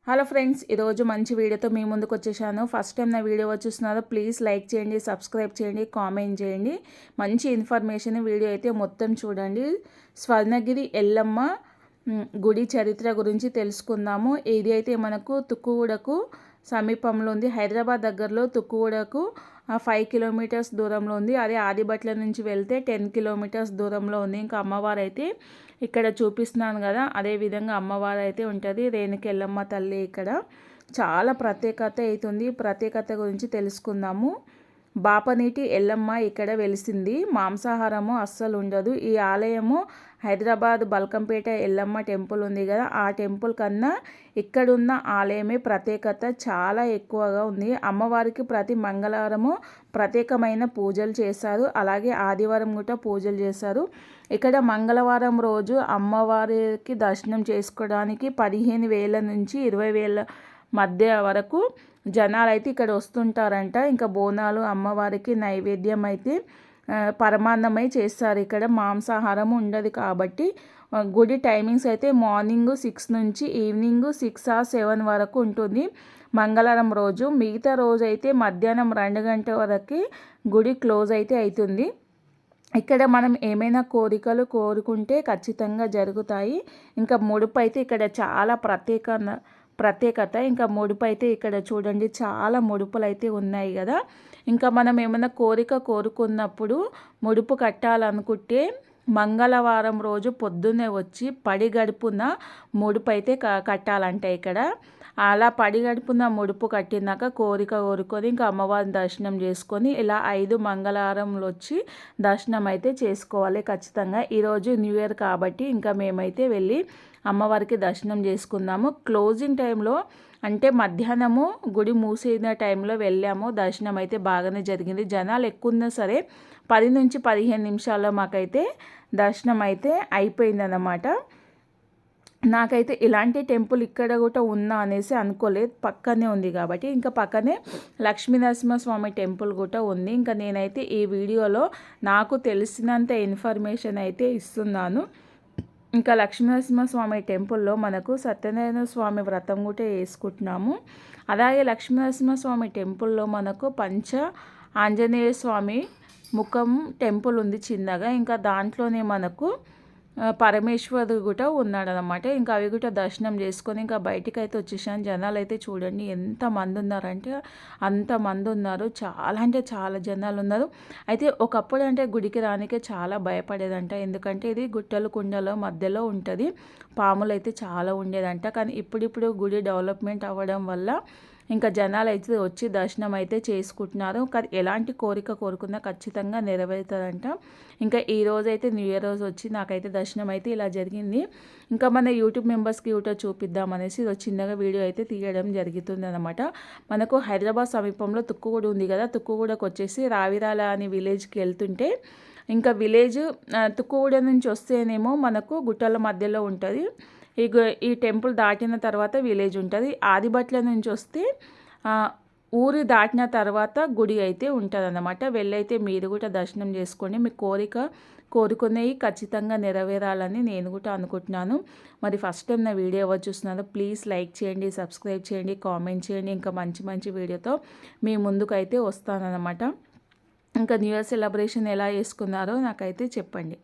Hello friends, ఈరోజు మంచి వీడియోతో మీ ముందుకు వచ్చేసాను. ఫస్ట్ టైం నా వీడియో చూస్తున్నారో ప్లీజ్ లైక్ చేయండి, సబ్స్క్రైబ్ చేయండి, కామెంట్ చేయండి. మంచి ఇన్ఫర్మేషన్ వీడియో అయితే మొత్తం చూడండి. స్వర్ణగిరి ఎల్లమ్మ గుడి చరిత్ర గురించి తెలుసుకుందాము. ఇది అయితే మనకు తుక్కుగూడకు సమీపంలో ఉంది. హైదరాబాద్ దగ్గరలో తుక్కుగూడకు 5 కిలోమీటర్స్ దూరంలో ఉంది. అదే ఆదిబట్ల నుంచి వెళ్తే 10 కిలోమీటర్స్ దూరంలో ఉంది. ఇంకా అమ్మవారు అయితే ఇక్కడ చూపిస్తున్నాను కదా, అదే విధంగా అమ్మవారు అయితే ఉంటుంది. రేణుకెళ్ళమ్మ తల్లి ఇక్కడ చాలా ప్రత్యేకత అవుతుంది. ప్రత్యేకత గురించి తెలుసుకుందాము. బాపనీటి ఎల్లమ్మ ఇక్కడ వెలిసింది. మాంసాహారము అస్సలు ఉండదు. ఈ ఆలయము హైదరాబాద్ బల్కంపేట ఎల్లమ్మ టెంపుల్ ఉంది కదా, ఆ టెంపుల్ కన్నా ఇక్కడున్న ఆలయమే ప్రత్యేకత చాలా ఎక్కువగా ఉంది. అమ్మవారికి ప్రతి మంగళవారము ప్రత్యేకమైన పూజలు చేస్తారు. అలాగే ఆదివారం కూడా పూజలు చేస్తారు. ఇక్కడ మంగళవారం రోజు అమ్మవారికి దర్శనం చేసుకోవడానికి 15,000 నుంచి 20,000 మధ్య వరకు జనాలు అయితే ఇక్కడ వస్తుంటారంట. ఇంకా బోనాలు అమ్మవారికి నైవేద్యం అయితే పరమాన్నమై చేస్తారు. ఇక్కడ మాంసాహారం ఉండదు కాబట్టి గుడి టైమింగ్స్ అయితే మార్నింగ్ 6 నుంచి ఈవినింగ్ 6 or 7 వరకు ఉంటుంది మంగళవారం రోజు. మిగతా రోజు అయితే మధ్యాహ్నం 2 గంటల వరకు గుడి క్లోజ్ అయితే అవుతుంది. ఇక్కడ మనం ఏమైనా కోరికలు కోరుకుంటే ఖచ్చితంగా జరుగుతాయి. ఇంకా ముడుపు అయితే ఇక్కడ చాలా ప్రత్యేకత. ఇంకా ముడుపు అయితే ఇక్కడ చూడండి, చాలా ముడుపులు అయితే ఉన్నాయి కదా. ఇంకా మనం ఏమైనా కోరిక కోరుకున్నప్పుడు ముడుపు కట్టాలనుకుంటే మంగళవారం రోజు పొద్దున్నే వచ్చి పడి గడుపున ముడుపు అయితే కట్టాలంటే ఇక్కడ అలా పడి గడుపున ముడుపు కట్టినాక కోరిక కోరుకొని ఇంకా అమ్మవారిని దర్శనం చేసుకొని ఇలా 5 మంగళవారంలో వచ్చి దర్శనం అయితే చేసుకోవాలి ఖచ్చితంగా. ఈరోజు న్యూ ఇయర్ కాబట్టి ఇంకా మేమైతే వెళ్ళి అమ్మవారికి దర్శనం చేసుకున్నాము. క్లోజింగ్ టైంలో అంటే మధ్యాహ్నము గుడి మూసిన టైంలో వెళ్ళాము. దర్శనం అయితే బాగానే జరిగింది. జనాలు ఎక్కువ ఉన్నా సరే 10 నుంచి 15 నిమిషాల్లో మాకైతే దర్శనం అయితే అయిపోయిందన్నమాట. నాకైతే ఇలాంటి టెంపుల్ ఇక్కడ కూడా ఉన్నా అనేసి అనుకోలేదు, పక్కనే ఉంది కాబట్టి. ఇంకా పక్కనే లక్ష్మీనరసింహస్వామి టెంపుల్ కూడా ఉంది. ఇంకా నేనైతే ఈ వీడియోలో నాకు తెలిసినంత ఇన్ఫర్మేషన్ అయితే ఇస్తున్నాను. ఇంకా లక్ష్మీనరసింహస్వామి టెంపుల్లో మనకు సత్యనారాయణ స్వామి వ్రతం కూడా వేసుకుంటున్నాము. అలాగే లక్ష్మీనరసింహస్వామి టెంపుల్లో మనకు పంచ ఆంజనేయ స్వామి ముఖం టెంపుల్ ఉంది చిన్నగా. ఇంకా దాంట్లోనే మనకు పరమేశ్వరుడు కూడా ఉన్నాడనమాట. ఇంకా అవి కూడా దర్శనం చేసుకొని ఇంకా బయటికి అయితే వచ్చేసాను. జనాలు అయితే చూడండి ఎంతమంది ఉన్నారంటే అంతమంది ఉన్నారు. చాలా అంటే చాలా జనాలు ఉన్నారు. అయితే ఒకప్పుడు అంటే గుడికి రానికే చాలా భయపడేదంట. ఎందుకంటే ఇది గుట్టలు కుండల మధ్యలో ఉంటుంది. పాములు అయితే చాలా ఉండేదంట. కానీ ఇప్పుడిప్పుడు గుడి డెవలప్మెంట్ అవ్వడం వల్ల ఇంకా జనాలు అయితే వచ్చి దర్శనం అయితే చేసుకుంటున్నారు. ఎలాంటి కోరిక కోరుకున్నా ఖచ్చితంగా నెరవేరుతుందంట. ఇంకా ఈ రోజు అయితే న్యూ ఇయర్ రోజు వచ్చి నాకైతే దర్శనం అయితే ఇలా జరిగింది. ఇంకా మన యూట్యూబ్ మెంబర్స్కి కూడా చూపిద్దామనేసి చిన్నగా వీడియో అయితే తీయడం జరుగుతుంది అనమాట. మనకు హైదరాబాద్ సమీపంలో తుక్కుగూడ ఉంది కదా, తుక్కుగూడకు వచ్చేసి రావిరాల అనే విలేజ్కి వెళ్తుంటే ఇంకా విలేజ్ తుక్కుగూడ నుంచి వస్తేనేమో మనకు గుట్టల మధ్యలో ఉంటుంది. ఈ టెంపుల్ దాటిన తర్వాత విలేజ్ ఉంటుంది. ఆదిబట్ల నుంచి వస్తే ఊరు దాటిన తర్వాత గుడి అయితే ఉంటుంది అన్నమాట. వెళ్ళైతే మీరు కూడా దర్శనం చేసుకోండి. మీ కోరుకునేవి ఖచ్చితంగా నెరవేరాలని నేను కూడా అనుకుంటున్నాను. మరి ఫస్ట్ టైం నా వీడియో ఎవరు చూస్తున్నారో ప్లీజ్ లైక్ చేయండి, సబ్స్క్రైబ్ చేయండి, కామెంట్ చేయండి. ఇంకా మంచి మంచి వీడియోతో మీ ముందుకు అయితే వస్తానన్నమాట. ఇంకా న్యూ ఇయర్ సెలబ్రేషన్ ఎలా చేసుకున్నారో నాకైతే చెప్పండి.